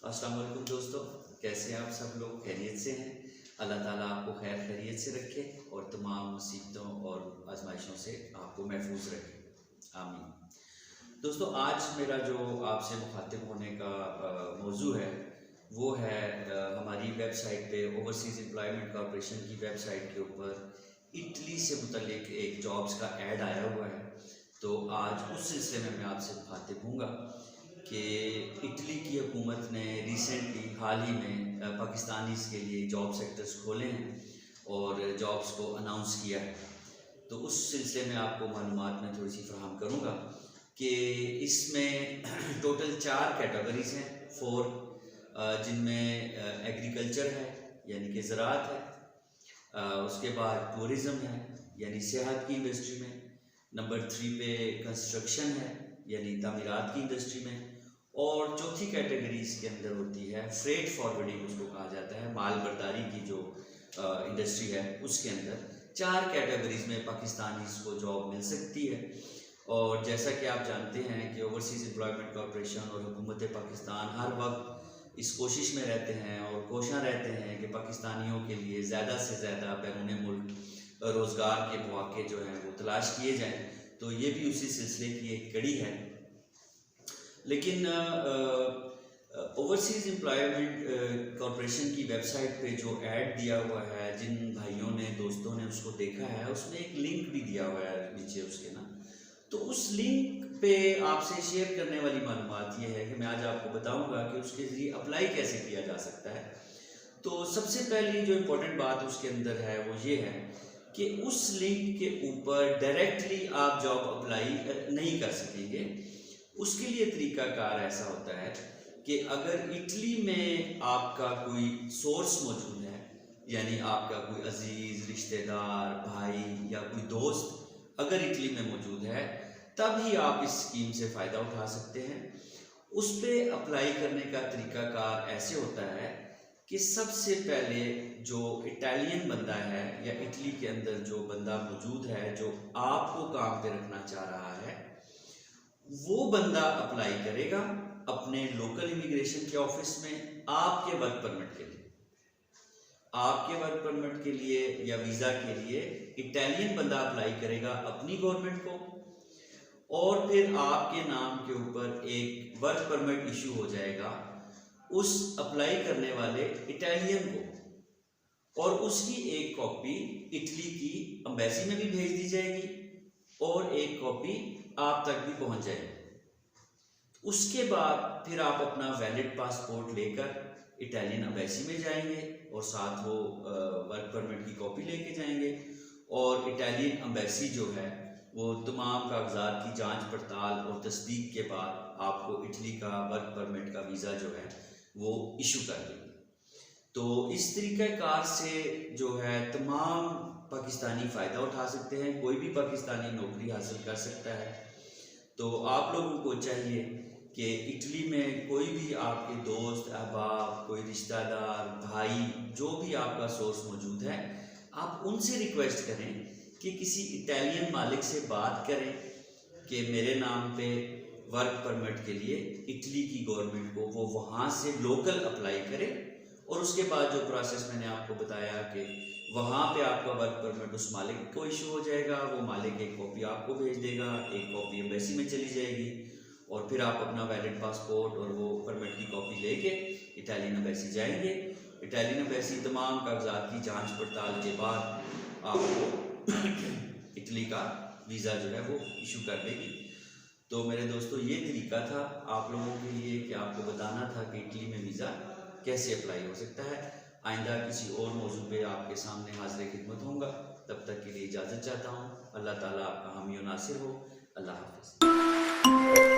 अस्सलाम वालेकुम दोस्तों, कैसे हैं आप सब लोग? खैरियत से हैं? अल्लाह ताला आपको खैर खैरियत से रखे और तमाम मुसीबतों और आजमाइशों से आपको महफूज रखे, आमीन। दोस्तों, आज मेरा जो आपसे मुखातिब होने का मौजू है वो है हमारी वेबसाइट पे ओवरसीज़ एम्प्लॉयमेंट कॉर्पोरेशन की वेबसाइट के ऊपर इटली से मुतल्लिक एक जॉब्स का ऐड आया हुआ है। तो आज उस सिलसिले में मैं आपसे मुखातिब हूँगा कि इटली की हुकूमत ने रिसेंटली हाल ही में पाकिस्तानीज़ के लिए जॉब सेक्टर्स खोले हैं और जॉब्स को अनाउंस किया है। तो उस सिलसिले में आपको मालूमात मैं थोड़ी सी फराहम करूँगा कि इसमें टोटल 4 कैटेगरीज़ हैं, 4, जिनमें एग्रीकल्चर है यानी कि ज़राअत है, उसके बाद टूरिज़म है यानी सेहत की इंडस्ट्री में, नंबर 3 पे कंस्ट्रक्शन है यानी तामीरात की इंडस्ट्री में, और चौथी कैटेगरी इसके अंदर होती है फ्रेट फॉरवर्डिंग, उसको कहा जाता है माल बर्दारी की जो इंडस्ट्री है उसके अंदर। 4 कैटेगरीज में पाकिस्तानीज़ को जॉब मिल सकती है। और जैसा कि आप जानते हैं कि ओवरसीज़ एम्प्लॉयमेंट कॉर्पोरेशन और हुकूमत पाकिस्तान हर वक्त इस कोशिश में रहते हैं और कोशियाँ रहते हैं कि पाकिस्तानियों के लिए ज़्यादा से ज़्यादा बैरून मुल्क रोज़गार के मौके जो हैं वो तलाश किए जाएँ। तो ये भी उसी सिलसिले की एक कड़ी है। लेकिन ओवरसीज़ एम्प्लॉयमेंट कॉर्पोरेशन की वेबसाइट पे जो ऐड दिया हुआ है, जिन भाइयों ने दोस्तों ने उसको देखा है, उसमें एक लिंक भी दिया हुआ है नीचे उसके ना। तो उस लिंक पे आपसे शेयर करने वाली मालूमात ये है कि मैं आज आपको बताऊंगा कि उसके ज़रिए अप्लाई कैसे किया जा सकता है। तो सबसे पहली जो इम्पोर्टेंट बात उसके अंदर है वो ये है कि उस लिंक के ऊपर डायरेक्टली आप जॉब अप्लाई नहीं कर सकेंगे। उसके लिए तरीकाकार ऐसा होता है कि अगर इटली में आपका कोई सोर्स मौजूद है, यानी आपका कोई अजीज़ रिश्तेदार भाई या कोई दोस्त अगर इटली में मौजूद है, तब ही आप इस स्कीम से फ़ायदा उठा सकते हैं। उस पर अप्लाई करने का तरीकाकार ऐसे होता है कि सबसे पहले जो इटालियन बंदा है या इटली के अंदर जो बंदा मौजूद है जो आपको काम पे रखना चाह रहा है, वो बंदा अप्लाई करेगा अपने लोकल इमिग्रेशन के ऑफिस में आपके वर्क परमिट के लिए। आपके वर्क परमिट के लिए या वीज़ा के लिए इटालियन बंदा अप्लाई करेगा अपनी गवर्नमेंट को, और फिर आपके नाम के ऊपर एक वर्क परमिट इशू हो जाएगा उस अप्लाई करने वाले इटालियन को, और उसकी एक कॉपी इटली की एम्बेसी में भी भेज दी जाएगी और एक कॉपी आप तक भी पहुंच जाएगी। उसके बाद फिर आप अपना वैलिड पासपोर्ट लेकर इटालियन एम्बेसी में जाएंगे और साथ वो वर्क परमिट की कॉपी लेके जाएंगे, और इटालियन एम्बेसी जो है वो तमाम कागजात की जांच पड़ताल और तस्दीक के बाद आपको इटली का वर्क परमिट का वीज़ा जो है वो इशू कर देंगे। तो इस तरीक़ाकार से जो है तमाम पाकिस्तानी फ़ायदा उठा सकते हैं, कोई भी पाकिस्तानी नौकरी हासिल कर सकता है। तो आप लोगों को चाहिए कि इटली में कोई भी आपके दोस्त अहबाब, कोई रिश्तेदार भाई, जो भी आपका सोर्स मौजूद है, आप उनसे रिक्वेस्ट करें कि किसी इटालियन मालिक से बात करें कि मेरे नाम पे वर्क परमिट के लिए इटली की गवर्नमेंट को वो वहाँ से लोकल अप्लाई करे, और उसके बाद जो प्रोसेस मैंने आपको बताया कि वहाँ पे आपका वर्क परमिट उस मालिक को इशू हो जाएगा, वो मालिक एक कॉपी आपको भेज देगा, एक कॉपी एम्बेसी में चली जाएगी, और फिर आप अपना वैलिड पासपोर्ट और वो परमिट की कॉपी लेके इटालियन एम्बेसी जाएंगे। इटालियन एम्बेसी तमाम कागजात की जांच पड़ताल के बाद आपको इटली का वीज़ा जो है वो इशू कर देगी। तो मेरे दोस्तों, ये तरीका था आप लोगों के लिए कि आपको बताना था कि इटली में वीज़ा कैसे अप्लाई हो सकता है। आइंदा किसी और मौजू पे आपके सामने हाजिर खिदमत होऊंगा। तब तक के लिए इजाज़त चाहता हूँ। अल्लाह ताला आपका हामी और नासिर हो। अल्लाह हाफ़िज़।